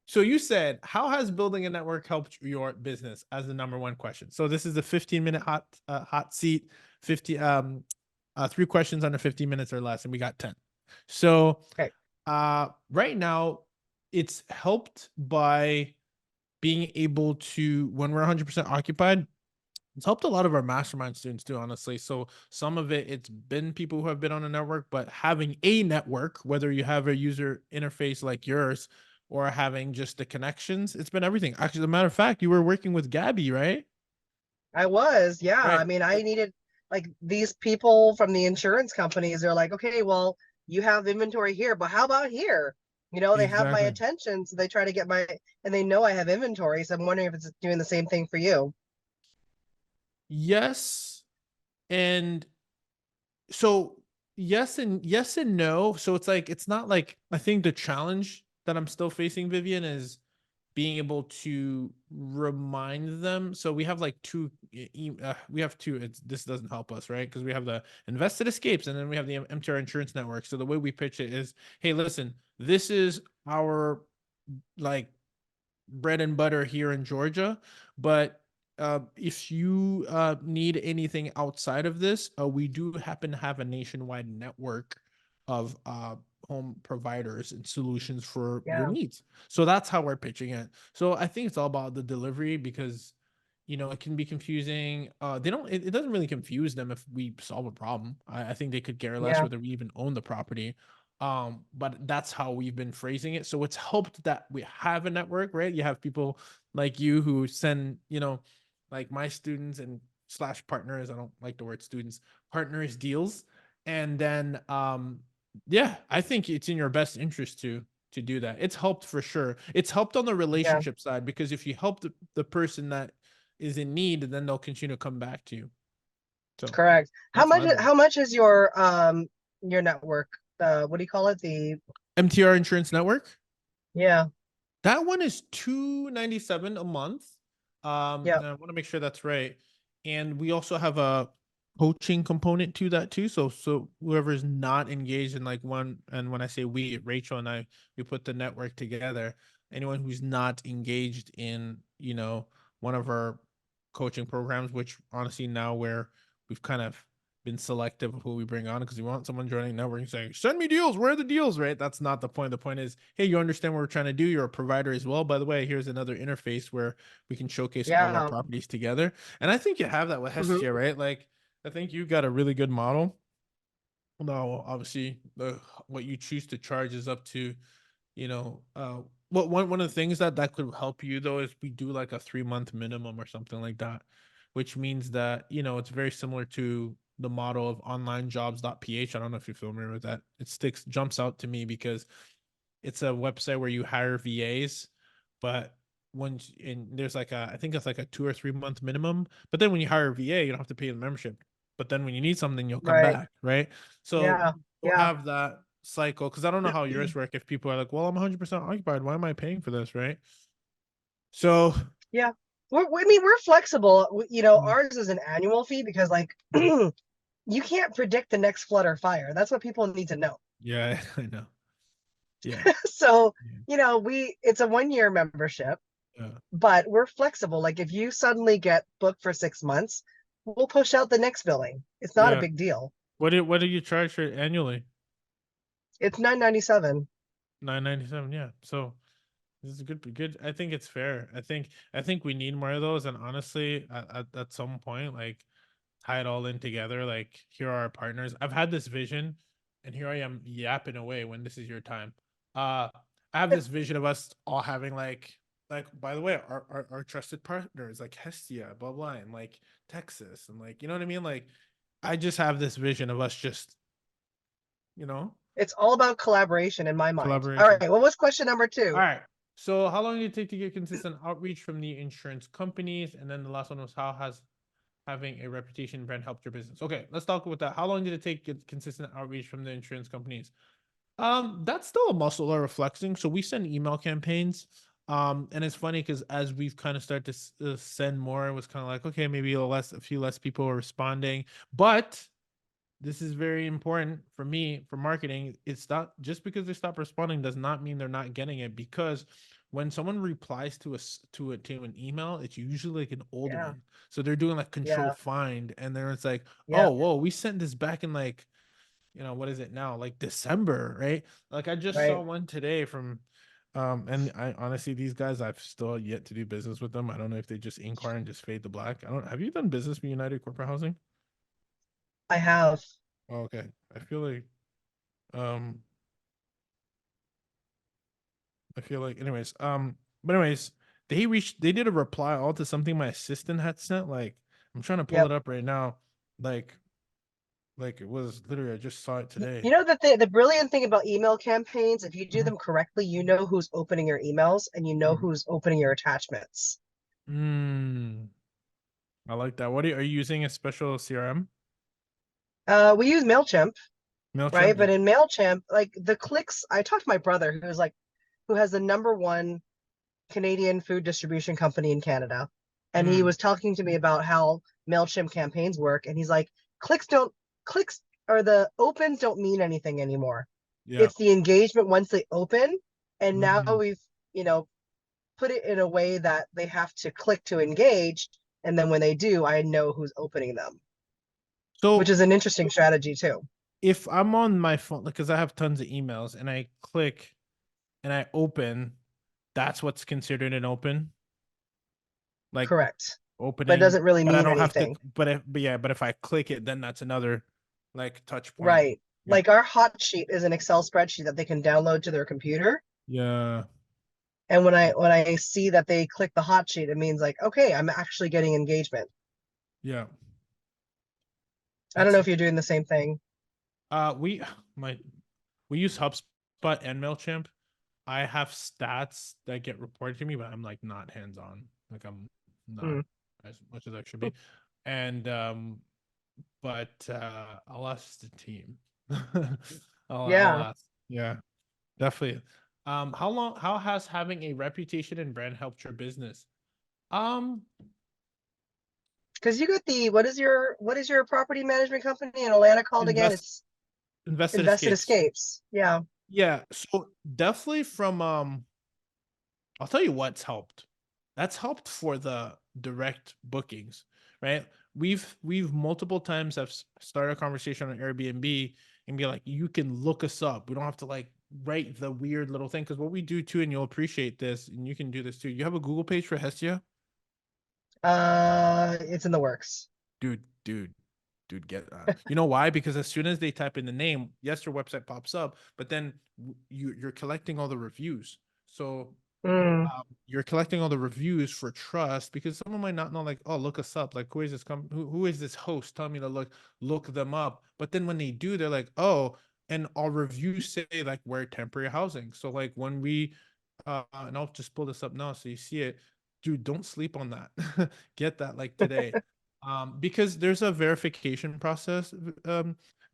So you said, how has building a network helped your business as the number one question? So this is the 15-minute hot seat, 50 three questions under 15 minutes or less, and we got 10. So Okay. right now it's helped by being able to, when we're 100% occupied, it's helped a lot of our mastermind students too, honestly. So some of it's been people who have been on a network, but having a network, whether you have a user interface like yours or having just the connections, it's been everything. Actually, as a matter of fact, you were working with Gabby, right? I was, yeah. Right. I mean, I needed like these people from the insurance companies. They're like, okay, well, you have inventory here, but how about here? They have my Exactly. attention, so they try to get and they know I have inventory. So I'm wondering if it's doing the same thing for you. Yes. And so yes and no. So it's like it's not like I think the challenge that I'm still facing, Vivian, is being able to remind them. So we have like we have two. This doesn't help us, right? Because we have the invested escapes and then we have the MTR insurance network. So the way we pitch it is, hey, listen, this is our like bread and butter here in Georgia, but if you need anything outside of this, we do happen to have a nationwide network of home providers and solutions for your Yeah, needs. So that's how we're pitching it. So I think it's all about the delivery because it can be confusing. They don't. It doesn't really confuse them if we solve a problem. I think they could care less yeah, whether we even own the property. But that's how we've been phrasing it. So it's helped that we have a network, right? You have people like you who send, like my students and slash partners. I don't like the word students, partners deals. And then yeah, I think it's in your best interest to do that. It's helped for sure. It's helped on the yeah. relationship side because if you help the person that is in need, then they'll continue to come back to you. So Correct. How that's much? my belief. How much is your network? What do you call it? The MTR Insurance Network. Yeah, That one is 297 a month. yeah, And I want to make sure that's right. And we also have a coaching component to that too. So whoever is not engaged in like one, and when I say we, Rachel and I, we put the network together. Anyone who's not engaged in, one of our coaching programs, which honestly now where we've kind of been selective of who we bring on because we want someone joining network and saying, send me deals. Where are the deals? Right. That's not the point. The point is, hey, you understand what we're trying to do. You're a provider as well. By the way, here's another interface where we can showcase all our yeah. properties together. And I think you have that with Hmm. Hestia, right? Like, I think you got a really good model. Now, obviously, what you choose to charge is up to what one of the things that could help you though is we do like a 3 month minimum or something like that, which means that it's very similar to the model of onlinejobs.ph. I don't know if you're familiar with that. It sticks jumps out to me because it's a website where you hire VAs, but once and there's like I think it's like a 2 or 3 month minimum, but then when you hire a VA, you don't have to pay the membership. But then when you need something, you'll come Right. back, right? So Yeah, you'll yeah, have that cycle because I don't know how yours work. If people are like, "Well, I'm 100% occupied. Why am I paying for this?" Right? So, yeah. I mean, we're flexible. mm, Ours is an annual fee because, like, you can't predict the next flood or fire. That's what people need to know. yeah, I know. Yeah, So, yeah, it's a 1 year membership, yeah. but we're flexible. Like, if you suddenly get booked for 6 months, we'll push out the next billing. It's not a Yeah. big deal. What do you charge for it annually? It's 997. 997. Yeah. So this is good. I think it's fair. I think we need more of those. And honestly, at some point, like tie it all in together. Like here are our partners. I've had this vision, and here I am yapping away when this is your time. Uh, I have this vision of us all having like by the way, our trusted partners like Hestia, blah blah, and like Texas, and like you know what I mean. Like I just have this vision of us just you know It's all about collaboration in my mind. All collaboration. right. What was question number All two? right. So how long did it take to get consistent outreach from the insurance companies? And then the last one was how has having a reputation brand helped your business? Okay, let's talk about that. How long did it take to get consistent outreach from the insurance companies? That's still a muscle or a flexing. So we send email campaigns. And it's funny because as we've kind of started to send more, it was kind of like, okay, maybe a few less people are responding, but this is very important for me for marketing. It's not just because they stop responding does not mean they're not getting it because when someone replies to us to an email, it's usually like an old Yeah. one. So they're doing like control Yeah. find, and then it's like, Yeah. oh, whoa, we sent this back in like, what is it now? Like December, right? Like I just saw Right. one today from and I honestly, these guys, I've still yet to do business with them. I don't know if they just inquire and just fade to black. I don't have you done business with United Corporate Housing? I have. Oh, okay. I feel like um anyways, but anyways, they did a reply all to something my assistant had sent. Like I'm trying to pull Yep. it up right now. Like it was literally I just saw it You today. know that the brilliant thing about email campaigns, if you do Mhm. them correctly, you know who's opening your emails and you know Mhm. who's opening your attachments. Mm, I like that. Are you using a special CRM? We use MailChimp, right? MailChimp? But Yeah. in MailChimp, like the clicks, I talked to my brother who has the number one Canadian food distribution company in Canada. And he Mm, was talking to me about how MailChimp campaigns work. And he's like, clicks don't, clicks or the opens don't mean anything anymore. yeah. It's the engagement once they open. And now Mhm. we've, you know, put it in a way that they have to click to engage. And then when they do, I know who's opening them, which So is an interesting strategy too. if I'm on my phone, because I have tons of emails, and I click and I open, that's what's considered an open, like Correct. But it opening. doesn't really But I mean don't have to. anything. But if I click it, then that's another like touch point. Right. Yeah. Like our hot sheet is an Excel spreadsheet that they can download to their computer. Yeah. And when I see that they click the hot sheet, it means like, okay, I'm actually getting engagement. Yeah. I don't know That's if you're doing the same thing. we my we use HubSpot and Mailchimp. I have stats that get reported to me, but I'm like not hands on. Like I'm not Hmm. as much as I should be. And but I'll ask the team. I'll Yeah, ask. Yeah, definitely. How has having a reputation and brand helped your business? Um, because you got the what is your property management company in Atlanta called again? invest It's invested Invested escapes. Escapes. Yeah. Yeah, so definitely from I'll tell you what's helped. That's helped for the direct bookings, right? We've multiple times have started a conversation on Airbnb and be like, you can look us up. We don't have to like write the weird little thing because what we do too, and you'll appreciate this, and you can do this too. You have a Google page for Hestia, It's in the works. dude, dude, dude. Get you know why? Because as soon as they type in the name, yes, your website pops up, but then you're collecting all the reviews. So Mm, you're collecting all the reviews for trust because someone might not know like, oh, look us up, like who is this who is this host, tell me to look them up, but then when they do, they're like, oh, and our reviews say like we're temporary housing. So like when we and I'll just pull this up now so you see it, dude, don't sleep on that. Get that like today, because there's a verification process,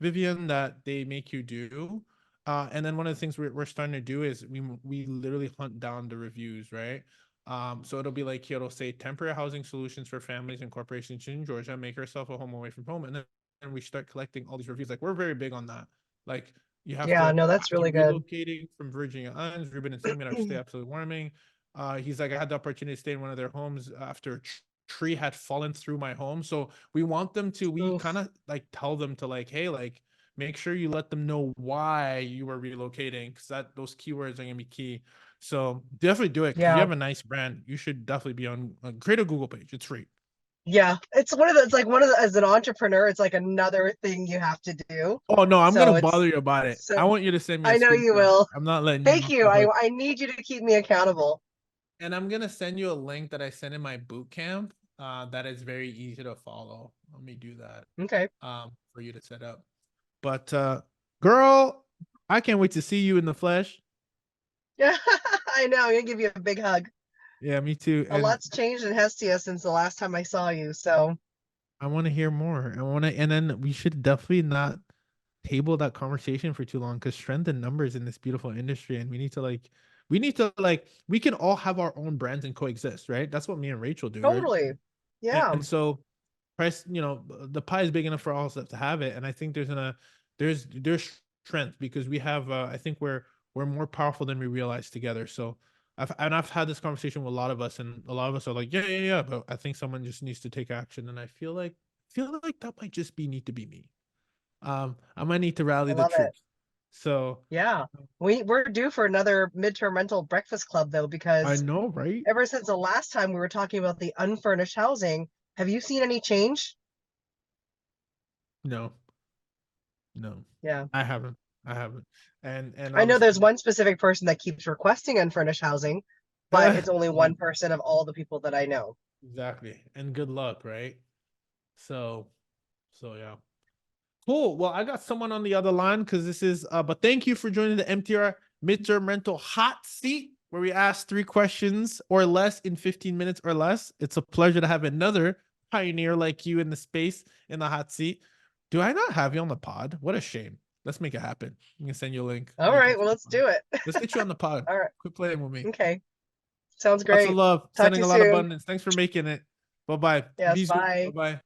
Vivian, that they make you do, and then one of the things we're starting to do is we literally hunt down the reviews, right? So it'll be like it'll say temporary housing solutions for families and corporations in Georgia, make yourself a home away from home, and then and we start collecting all these reviews. Like we're very big on that. Like you have yeah, to no, that's after really good. relocating from Virginia Islands, Ruben and saying our stay absolutely warming. He's like, I had the opportunity to stay in one of their homes after tree had fallen through my home. So we want them to, we kind Oof. of like tell them to like, hey, like make sure you let them know why you are relocating because that those keywords are gonna be key. So definitely do it because you Yeah. have a nice brand. You should definitely be on create a Google page. It's free. Yeah. It's like one of the, as an entrepreneur, it's like another thing you have to do. Oh no, I'm gonna So bother it's you about it. so I want you to send me a I know you screenshot. will. I'm not letting you Thank off you. the I hook. I need you to keep me accountable. And I'm gonna send you a link that I sent in my boot camp. That is very easy to follow. Let me do that. Okay. For you to set up. But girl, I can't wait to see you in the flesh. Yeah, I know. I'm gonna give you a big hug. Yeah, me too. A And lot's changed in Hestia since the last time I saw you. So I want to hear more. I want to, and then we should definitely not table that conversation for too long because strength in numbers in this beautiful industry, and we can all have our own brands and coexist, right? That's what me and Rachel do, right? totally. And, Yeah. and so price, the pie is big enough for all of us to have it, and I think there's strength because we have, I think we're more powerful than we realize together. So I've had this conversation with a lot of us, and a lot of us are like, yeah, yeah, yeah, but I think someone just needs to take action, and I feel like that might just need to be me. I might need to rally I the love it. troops. So Yeah. We're due for another midterm rental breakfast club though, I because know, right? ever since the last time we were talking about the unfurnished housing, have you seen any change? No, no, Yeah. I haven't. I haven't. And I know there's obviously, one specific person that keeps requesting unfurnished housing, but it's only one person of all the people that I know. exactly. And good luck, right? So, so yeah. Cool. Well, I got someone on the other line because this is but thank you for joining the MTR midterm rental hot seat where we ask 3 questions or less in 15 minutes or less. It's a pleasure to have another pioneer like you in the space in the hot seat. Do I not have you on the pod? What a shame. Let's make it happen. I'm gonna send you a link. I'm All gonna right, get well, you on let's the pod. do it. Let's get you on the pod. All right. Quit playing with me. Okay. Sounds Lots of great. love. Talk to Sending you a lot of soon. abundance. Thanks for making it. Bye bye. Yes, Bisous. Bye bye. bye.